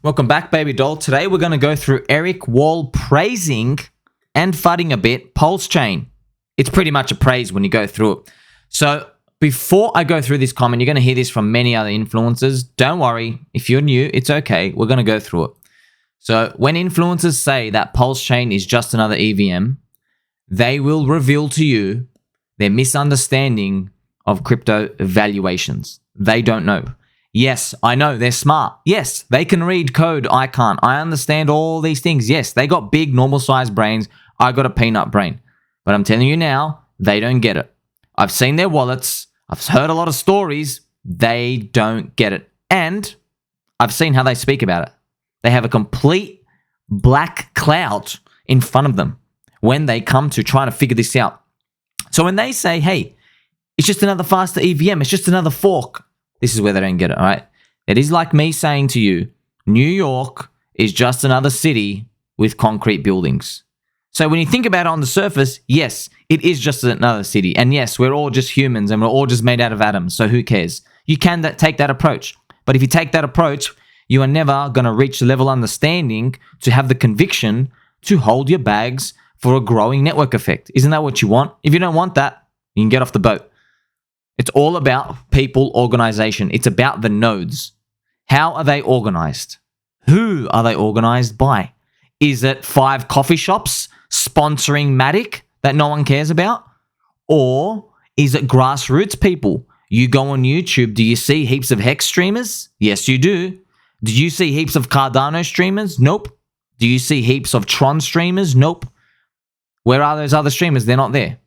Welcome back, Babydoll. Today we're going to go through Eric Wall praising and fudding a bit PulseChain. It's pretty much a praise when you go through it. So before I go through this comment, you're going to hear this from many other influencers. Don't worry. If you're new, it's okay. We're going to go through it. So when influencers say that PulseChain is just another EVM, they will reveal to you their misunderstanding of crypto valuations. They don't know. Yes, I know, they're smart. Yes, they can read code. I can't. I understand all these things. Yes, they got big, normal-sized brains. I got a peanut brain. But I'm telling you now, they don't get it. I've seen their wallets. I've heard a lot of stories. They don't get it. And I've seen how they speak about it. They have a complete black cloud in front of them when they come to try to figure this out. So when they say, hey, it's just another faster EVM, it's just another fork, this is where they don't get it, all right? It is like me saying to you, New York is just another city with concrete buildings. So when you think about it on the surface, yes, it is just another city. And yes, we're all just humans and we're all just made out of atoms, so who cares? You can take that approach. But if you take that approach, you are never going to reach the level of understanding to have the conviction to hold your bags for a growing network effect. Isn't that what you want? If you don't want that, you can get off the boat. It's all about people organization. It's about the nodes. How are they organized? Who are they organized by? Is it 5 coffee shops sponsoring Matic that no one cares about? Or is it grassroots people? You go on YouTube, do you see heaps of Hex streamers? Yes, you do. Do you see heaps of Cardano streamers? Nope. Do you see heaps of Tron streamers? Nope. Where are those other streamers? They're not there.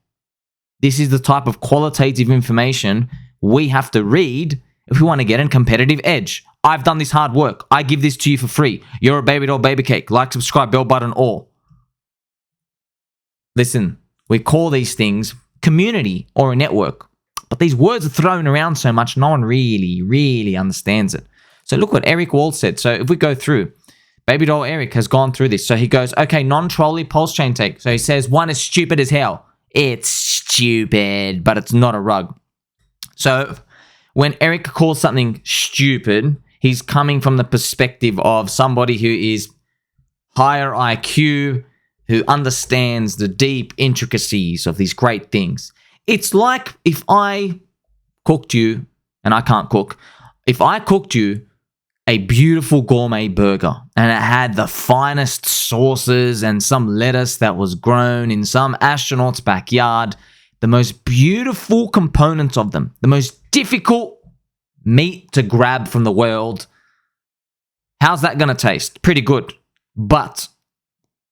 This is the type of qualitative information we have to read if we want to get a competitive edge. I've done this hard work. I give this to you for free. You're a Babydoll baby cake. Like, subscribe, bell button, all. Listen, we call these things community or a network. But these words are thrown around so much, no one really understands it. So look what Eric Wall said. So if we go through, Babydoll Eric has gone through this. So he goes, okay, non-trolly PulseChain take. So he says, one is stupid as hell. It's stupid, but it's not a rug. So when Eric calls something stupid, he's coming from the perspective of somebody who is higher IQ, who understands the deep intricacies of these great things. It's like if I cooked you, and I can't cook, if I cooked you a beautiful gourmet burger and it had the finest sauces and some lettuce that was grown in some astronaut's backyard, the most beautiful components of them, the most difficult meat to grab from the world. How's that going to taste? Pretty good. But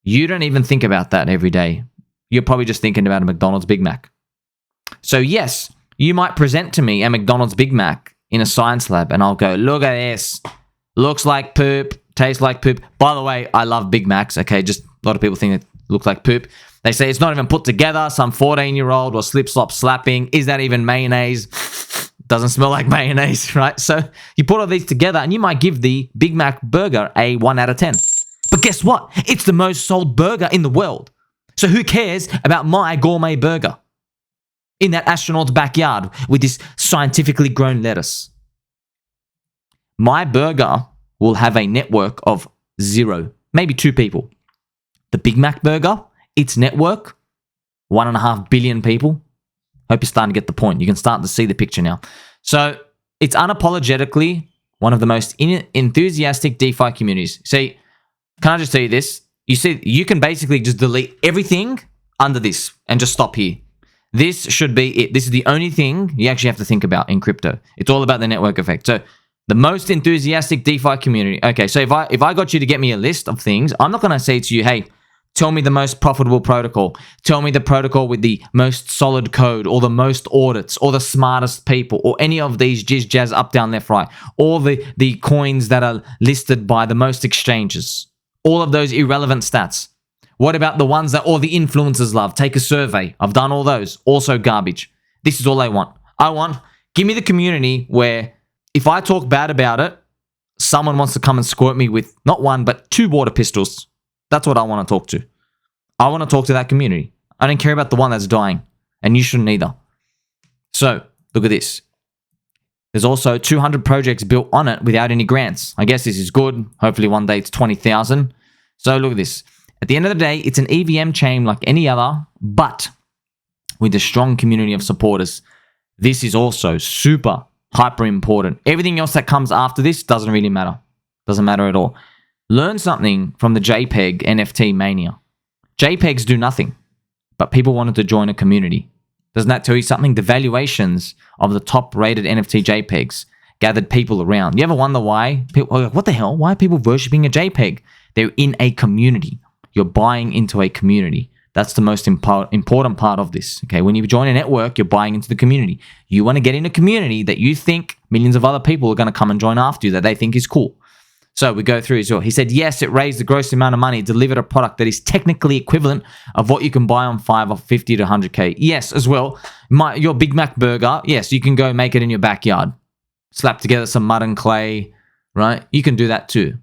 you don't even think about that every day. You're probably just thinking about a McDonald's Big Mac. So yes, you might present to me a McDonald's Big Mac in a science lab and I'll go, look at this. Looks like poop, tastes like poop. By the way, I love Big Macs, okay? Just a lot of people think it looks like poop. They say it's not even put together. Some 14-year-old was slip-slop slapping. Is that even mayonnaise? Doesn't smell like mayonnaise, right? So you put all these together and you might give the Big Mac burger a 1 out of 10. But guess what? It's the most sold burger in the world. So who cares about my gourmet burger in that astronaut's backyard with this scientifically grown lettuce? My burger will have a network of 0, maybe 2 people. The Big Mac burger, its network, 1.5 billion people. Hope you're starting to get the point. You can start to see the picture now. So it's unapologetically one of the most enthusiastic DeFi communities. See, can I just tell you this? You see, you can basically just delete everything under this and just stop here. This should be it. This is the only thing you actually have to think about in crypto. It's all about the network effect. So the most enthusiastic DeFi community. Okay, so if I got you to get me a list of things, I'm not going to say to you, hey, tell me the most profitable protocol. Tell me the protocol with the most solid code or the most audits or the smartest people or any of these jizz jazz up, down, left, right. All the coins that are listed by the most exchanges. All of those irrelevant stats. What about the ones that all the influencers love? Take a survey. I've done all those. Also garbage. This is all I want. Give me the community where if I talk bad about it, someone wants to come and squirt me with not 1, but 2 water pistols. That's what I want to talk to. I want to talk to that community. I don't care about the one that's dying. And you shouldn't either. So, look at this. There's also 200 projects built on it without any grants. I guess this is good. Hopefully one day it's 20,000. So look at this. At the end of the day, it's an EVM chain like any other, but with a strong community of supporters. This is also super, hyper important. Everything else that comes after this doesn't really matter. Doesn't matter at all. Learn something from the JPEG NFT mania. JPEGs do nothing, but people wanted to join a community. Doesn't that tell you something? The valuations of the top-rated NFT JPEGs gathered people around. You ever wonder why? People are like, what the hell? Why are people worshipping a JPEG? They're in a community. You're buying into a community. That's the most important part of this. Okay, when you join a network, you're buying into the community. You want to get in a community that you think millions of other people are going to come and join after you that they think is cool. So we go through as well. He said, yes, it raised the gross amount of money, delivered a product that is technically equivalent of what you can buy on Fiverr, 50 to 100K. Yes, as well. Your Big Mac burger, yes, you can go make it in your backyard. Slap together some mud and clay, right? You can do that too.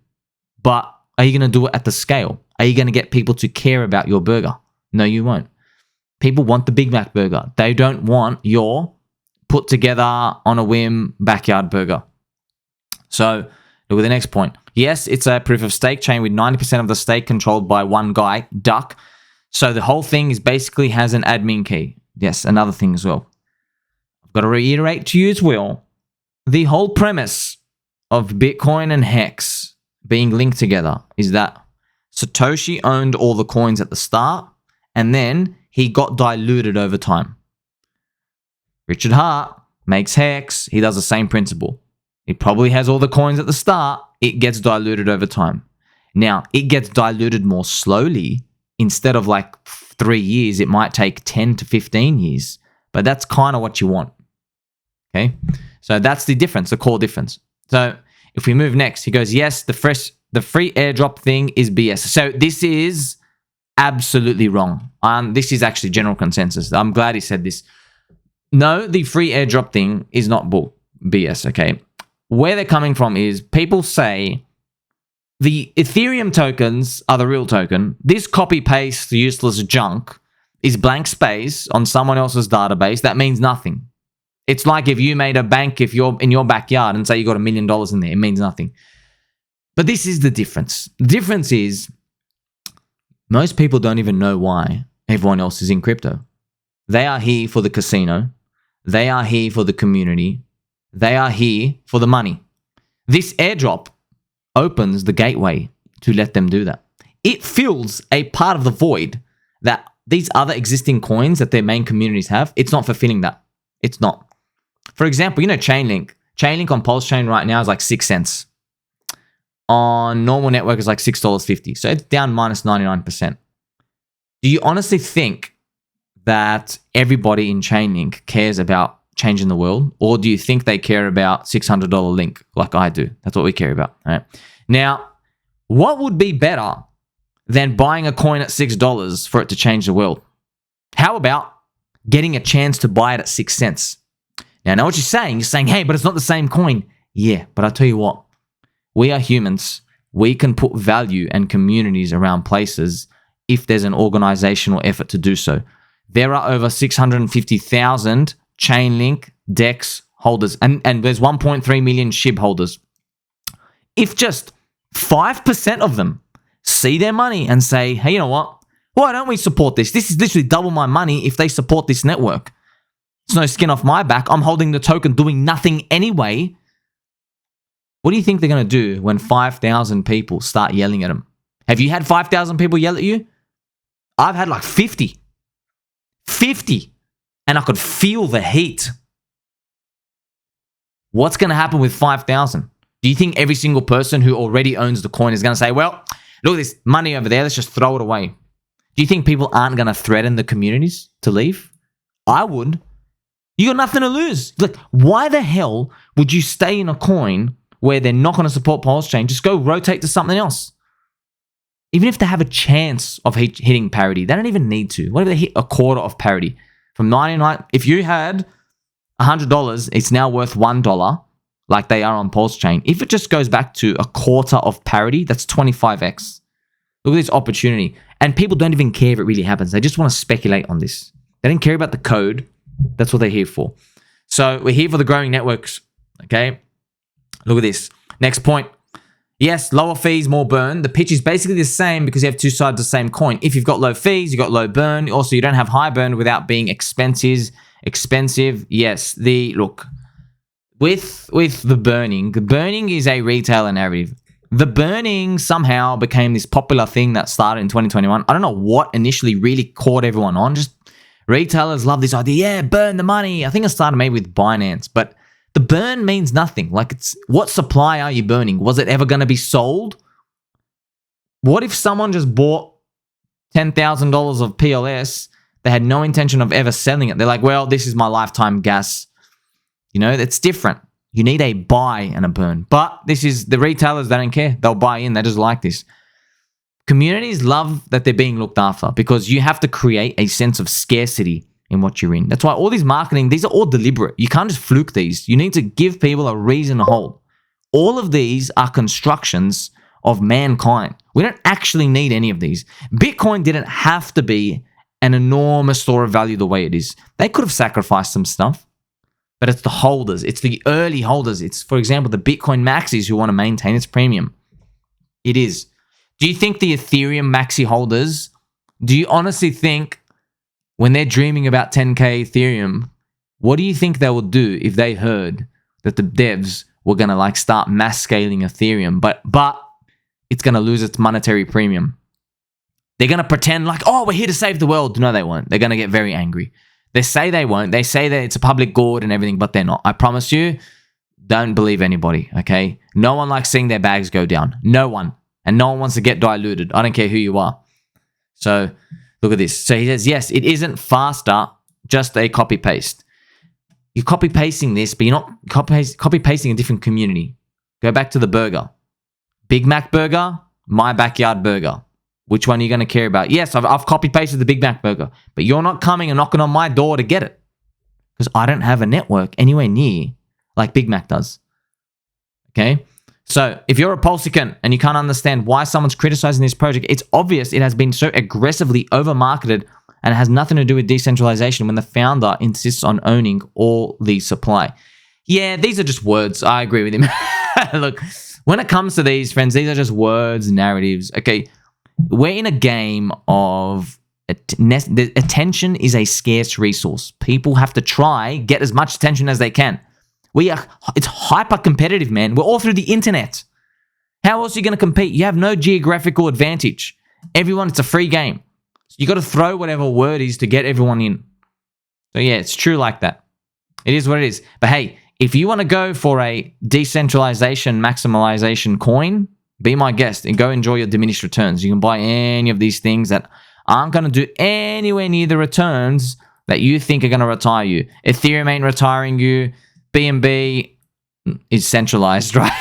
But are you going to do it at the scale? Are you going to get people to care about your burger? No, you won't. People want the Big Mac burger. They don't want your put together on a whim backyard burger. So look at the next point. Yes, it's a proof of stake chain with 90% of the stake controlled by one guy, Duck. So the whole thing is basically has an admin key. Yes, another thing as well. I've got to reiterate to you as well. The whole premise of Bitcoin and Hex being linked together is that Satoshi owned all the coins at the start and then he got diluted over time. Richard Hart makes Hex. He does the same principle. It probably has all the coins at the start. It gets diluted over time. Now, it gets diluted more slowly. Instead of like 3 years, it might take 10 to 15 years. But that's kind of what you want. Okay? So that's the difference, the core difference. So if we move next, he goes, yes, the free airdrop thing is BS. So this is absolutely wrong. This is actually general consensus. I'm glad he said this. No, the free airdrop thing is not BS, okay? Where they're coming from is people say the Ethereum tokens are the real token. This copy-paste useless junk is blank space on someone else's database. That means nothing. It's like if you made a bank if you're in your backyard and say you got $1 million in there. It means nothing. But this is the difference. The difference is most people don't even know why everyone else is in crypto. They are here for the casino. They are here for the community. They are here for the money. This airdrop opens the gateway to let them do that. It fills a part of the void that these other existing coins that their main communities have. It's not fulfilling that. It's not. For example, you know Chainlink. Chainlink on PulseChain right now is like 6 cents. On normal network is like $6.50. So it's down minus 99%. Do you honestly think that everybody in Chainlink cares about changing the world? Or do you think they care about $600 link like I do? That's what we care about. All right. Now, what would be better than buying a coin at $6 for it to change the world? How about getting a chance to buy it at 6 cents? Now, I know what you're saying. You're saying, hey, but it's not the same coin. Yeah, but I'll tell you what. We are humans. We can put value and communities around places if there's an organizational effort to do so. There are over 650,000 Chainlink DEX holders, and there's 1.3 million SHIB holders. If just 5% of them see their money and say, hey, you know what? Why don't we support this? This is literally double my money if they support this network. It's no skin off my back. I'm holding the token doing nothing anyway. What do you think they're going to do when 5,000 people start yelling at them? Have you had 5,000 people yell at you? I've had like 50. 50. And I could feel the heat. What's going to happen with 5,000? Do you think every single person who already owns the coin is going to say, well, look at this money over there, let's just throw it away? Do you think people aren't going to threaten the communities to leave? I would. You got nothing to lose. Like, why the hell would you stay in a coin where they're not going to support PulseChain? Just go rotate to something else. Even if they have a chance of hitting parity, they don't even need to. What if they hit a quarter of parity? From 99, if you had $100, it's now worth $1, like they are on PulseChain. If it just goes back to a quarter of parity, that's 25x. Look at this opportunity. And people don't even care if it really happens. They just want to speculate on this. They don't care about the code. That's what they're here for. So we're here for the growing networks Okay, look at this. Next point. Yes, lower fees, more burn. The pitch is basically the same because you have two sides of the same coin. If you've got low fees, you've got low burn. Also, you don't have high burn without being expensive. Yes, look, with the burning is a retailer narrative. The burning somehow became this popular thing that started in 2021. I don't know what initially really caught everyone on. Just retailers love this idea. Yeah, burn the money. I think it started maybe with Binance, but the burn means nothing. Like, it's what supply are you burning? Was it ever going to be sold? What if someone just bought $10,000 of PLS? They had no intention of ever selling it. They're like, well, this is my lifetime gas. You know, that's different. You need a buy and a burn. But this is the retailers, they don't care. They'll buy in. They just like this. Communities love that they're being looked after because you have to create a sense of scarcity in what you're in. That's why all these marketing, these are all deliberate. You can't just fluke these. You need to give people a reason to hold. All of these are constructions of mankind. We don't actually need any of these. Bitcoin didn't have to be an enormous store of value the way it is. They could have sacrificed some stuff, but it's the holders. It's the early holders. It's, for example, the Bitcoin maxis who want to maintain its premium. It is. Do you think the Ethereum maxi holders, do you honestly think when they're dreaming about 10K Ethereum, what do you think they would do if they heard that the devs were going to like start mass scaling Ethereum, but it's going to lose its monetary premium? They're going to pretend like, oh, we're here to save the world. No, they won't. They're going to get very angry. They say they won't. They say that it's a public good and everything, but they're not. I promise you, don't believe anybody, okay? No one likes seeing their bags go down. No one. And no one wants to get diluted. I don't care who you are. So look at this. So he says, yes, it isn't faster, just a copy-paste. You're copy-pasting this, but you're not copy-pasting a different community. Go back to the burger. Big Mac burger, my backyard burger. Which one are you going to care about? Yes, I've copy-pasted the Big Mac burger, but you're not coming and knocking on my door to get it because I don't have a network anywhere near like Big Mac does. Okay? So if you're a Pulsicant and you can't understand why someone's criticizing this project, it's obvious it has been so aggressively over-marketed and it has nothing to do with decentralization when the founder insists on owning all the supply. Yeah, these are just words. I agree with him. Look, when it comes to these, friends, these are just words, narratives. Okay, we're in a game of attention is a scarce resource. People have to try, get as much attention as they can. It's hyper competitive, man. We're all through the internet. How else are you going to compete? You have no geographical advantage. Everyone, it's a free game. So you got to throw whatever word is to get everyone in. So yeah, it's true like that. It is what it is. But hey, if you want to go for a decentralization, maximalization coin, be my guest and go enjoy your diminished returns. You can buy any of these things that aren't going to do anywhere near the returns that you think are going to retire you. Ethereum ain't retiring you. BNB is centralized, right?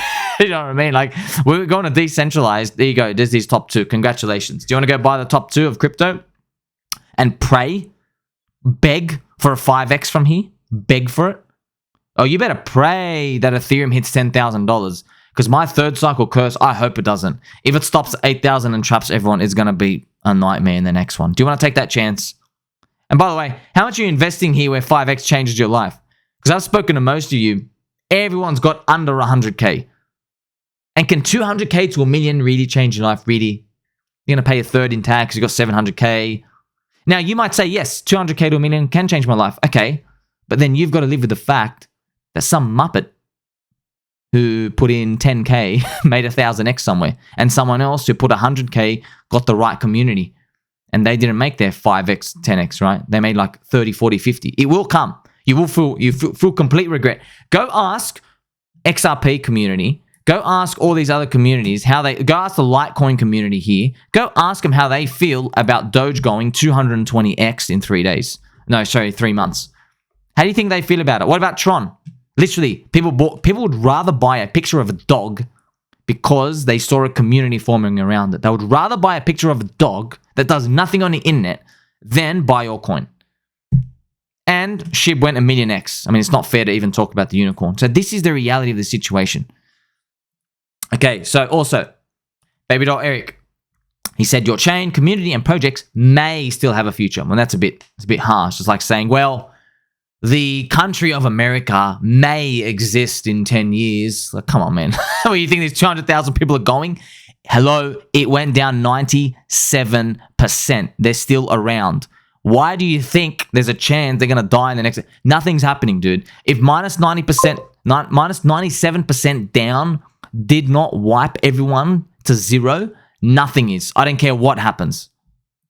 You know what I mean? Like, we're going to decentralize. There you go. There's these top two. Congratulations. Do you want to go buy the top two of crypto and pray, beg for a 5x from here? Beg for it? Oh, you better pray that Ethereum hits $10,000 because my third cycle curse, I hope it doesn't. If it stops at 8,000 and traps everyone, it's going to be a nightmare in the next one. Do you want to take that chance? And by the way, how much are you investing here where 5x changes your life? Because I've spoken to most of you, everyone's got under 100K. And can 200K to $1 million really change your life? Really? You're going to pay a third in tax, you've got 700K. Now, you might say, yes, 200K to $1 million can change my life. Okay. But then you've got to live with the fact that some muppet who put in 10K made 1,000x somewhere. And someone else who put 100K got the right community. And they didn't make their 5x, 10x, right? They made like 30, 40, 50. It will come. You will feel complete regret. Go ask XRP community. Go ask all these other communities go ask the Litecoin community here. Go ask them how they feel about Doge going 220x in 3 days. No, sorry, 3 months. How do you think they feel about it? What about Tron? Literally, people would rather buy a picture of a dog because they saw a community forming around it. They would rather buy a picture of a dog that does nothing on the internet than buy your coin. And SHIB went 1 million X. I mean, it's not fair to even talk about the unicorn. So this is the reality of the situation. Okay, so also, Babydoll Eric, he said your chain, community, and projects may still have a future. Well, it's a bit harsh. It's like saying, well, the country of America may exist in 10 years. Like, come on, man. Where you think these 200,000 people are going? Hello, it went down 97%. They're still around. Why do you think there's a chance they're going to die in the next... Nothing's happening, dude. If minus 97% down did not wipe everyone to zero, nothing is. I don't care what happens.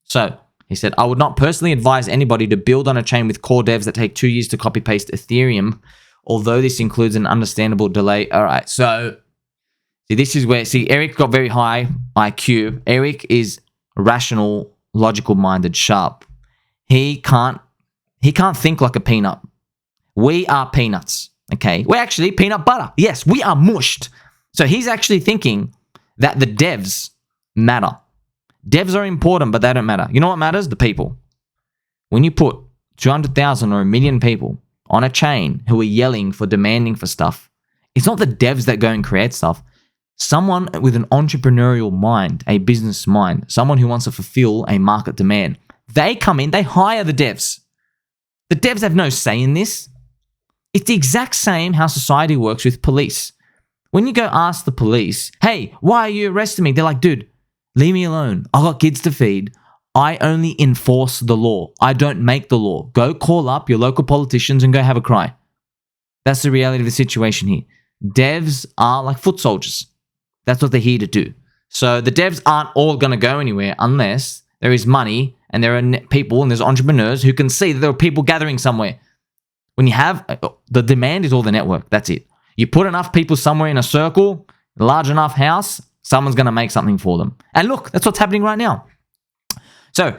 So, he said, I would not personally advise anybody to build on a chain with core devs that take 2 years to copy-paste Ethereum, although this includes an understandable delay. All right, so... See, this is where... See, Eric got very high IQ. Eric is rational, logical-minded, sharp. He can't think like a peanut. We are peanuts, okay? We're actually peanut butter. Yes, we are mushed. So he's actually thinking that the devs matter. Devs are important, but they don't matter. You know what matters? The people. When you put 200,000 or 1 million people on a chain who are yelling for demanding for stuff, it's not the devs that go and create stuff. Someone with an entrepreneurial mind, a business mind, someone who wants to fulfill a market demand. They come in, they hire the devs. The devs have no say in this. It's the exact same how society works with police. When you go ask the police, hey, why are you arresting me? They're like, dude, leave me alone. I got kids to feed. I only enforce the law. I don't make the law. Go call up your local politicians and go have a cry. That's the reality of the situation here. Devs are like foot soldiers. That's what they're here to do. So the devs aren't all going to go anywhere unless there is money and there are people and there's entrepreneurs who can see that there are people gathering somewhere. When you have the demand is all the network. That's it. You put enough people somewhere in a circle, a large enough house, someone's going to make something for them. And look, that's what's happening right now. So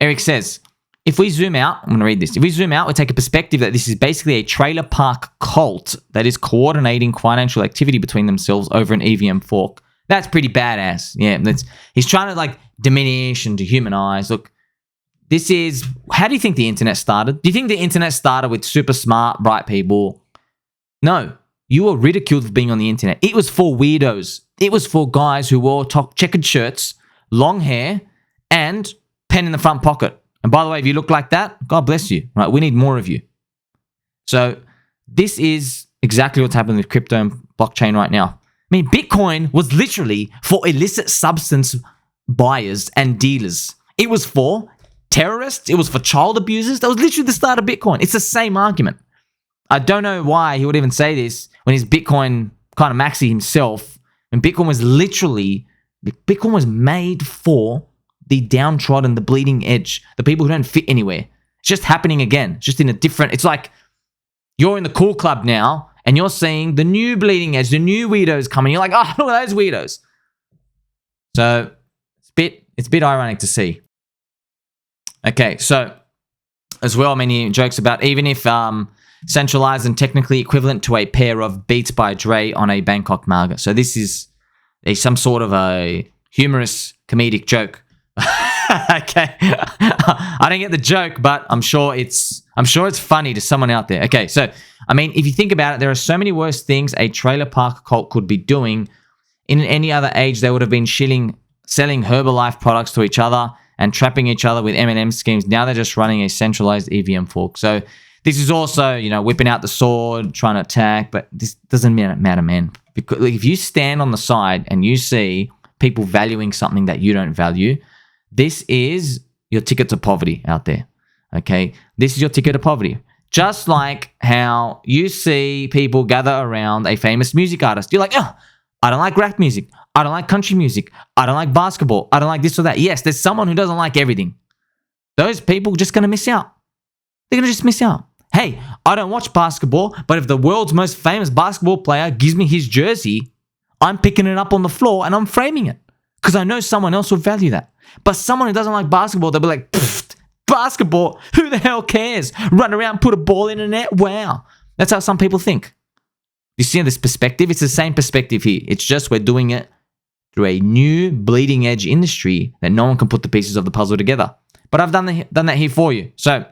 Eric says, if we zoom out, I'm going to read this. If we zoom out, we take a perspective that this is basically a trailer park cult that is coordinating financial activity between themselves over an EVM fork. That's pretty badass. Yeah, he's trying to like diminish and dehumanize. Look, this is... How do you think the internet started? Do you think the internet started with super smart, bright people? No. You were ridiculed for being on the internet. It was for weirdos. It was for guys who wore checkered shirts, long hair, and pen in the front pocket. And by the way, if you look like that, God bless you. Right? We need more of you. So this is exactly what's happening with crypto and blockchain right now. I mean, Bitcoin was literally for illicit substance buyers and dealers. It was for terrorists. It was for child abusers. That was literally the start of Bitcoin. It's the same argument. I don't know why he would even say this when he's Bitcoin kind of maxi himself. And Bitcoin was made for the downtrodden, the bleeding edge, the people who don't fit anywhere. It's just happening again. It's just in a different... It's like you're in the cool club now and you're seeing the new bleeding edge, the new weirdos coming. You're like, oh, look at those weirdos. So it's a bit ironic to see. Okay, so as well, many jokes about even if centralized and technically equivalent to a pair of Beats by Dre on a Bangkok market. So this is some sort of a humorous comedic joke. Okay, I don't get the joke, but I'm sure it's funny to someone out there. Okay, so I mean, if you think about it, there are so many worse things a trailer park cult could be doing. In any other age, they would have been selling Herbalife products to each other and trapping each other with M&M schemes. Now they're just running a centralized EVM fork. So this is also, whipping out the sword, trying to attack, but this doesn't matter, man. Because if you stand on the side and you see people valuing something that you don't value, this is your ticket to poverty out there, okay? This is your ticket to poverty. Just like how you see people gather around a famous music artist. You're like, oh, I don't like rap music. I don't like country music. I don't like basketball. I don't like this or that. Yes, there's someone who doesn't like everything. Those people are just going to miss out. They're going to just miss out. Hey, I don't watch basketball, but if the world's most famous basketball player gives me his jersey, I'm picking it up on the floor and I'm framing it because I know someone else will value that. But someone who doesn't like basketball, they'll be like, basketball, who the hell cares? Run around, put a ball in the net, wow. That's how some people think. You see this perspective? It's the same perspective here. It's just we're doing it through a new bleeding edge industry that no one can put the pieces of the puzzle together. But I've done that here for you. So,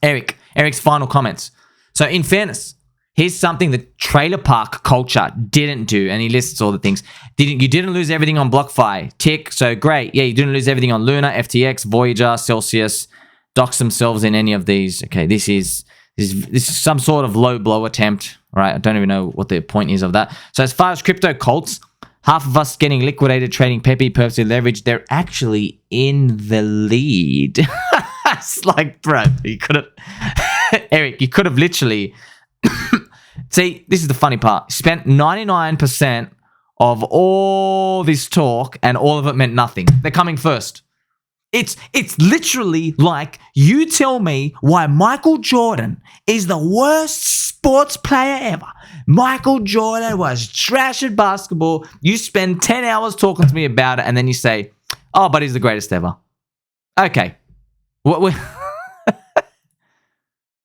Eric's final comments. So, in fairness, here's something the trailer park culture didn't do, and he lists all the things. You didn't lose everything on BlockFi. Tick, so great. Yeah, you didn't lose everything on Luna, FTX, Voyager, Celsius, dox themselves in any of these. Okay, this is This is some sort of low blow attempt, right? I don't even know what the point is of that. So as far as crypto cults, half of us getting liquidated, trading Pepe, purposely leveraged, they're actually in the lead. It's like, bro, you could have, Eric, you could have literally, see, this is the funny part. Spent 99% of all this talk and all of it meant nothing. They're coming first. It's literally like you tell me why Michael Jordan is the worst sports player ever. Michael Jordan was trash at basketball. You spend 10 hours talking to me about it and then you say, oh, but he's the greatest ever. Okay.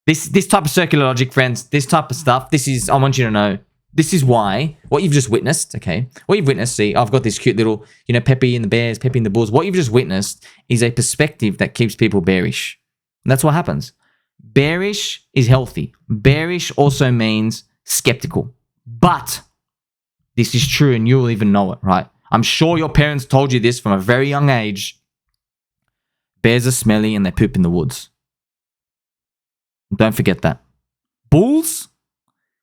This type of circular logic, friends, this type of stuff, I want you to know, this is why, what you've just witnessed, okay? What you've witnessed, see, I've got this cute little, Pepe and the Bears, Pepe and the Bulls. What you've just witnessed is a perspective that keeps people bearish. And that's what happens. Bearish is healthy. Bearish also means skeptical. But this is true and you'll even know it, right? I'm sure your parents told you this from a very young age. Bears are smelly and they poop in the woods. Don't forget that. Bulls,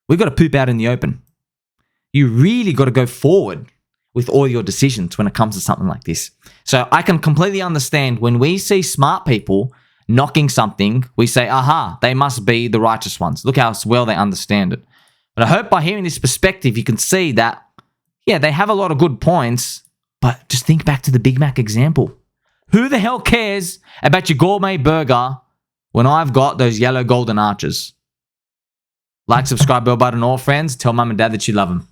we've got to poop out in the open. You really got to go forward with all your decisions when it comes to something like this. So I can completely understand when we see smart people knocking something, we say, aha, they must be the righteous ones. Look how well they understand it. But I hope by hearing this perspective, you can see that, yeah, they have a lot of good points, but just think back to the Big Mac example. Who the hell cares about your gourmet burger when I've got those yellow golden arches? Like, subscribe, bell button, all friends. Tell mum and dad that you love them.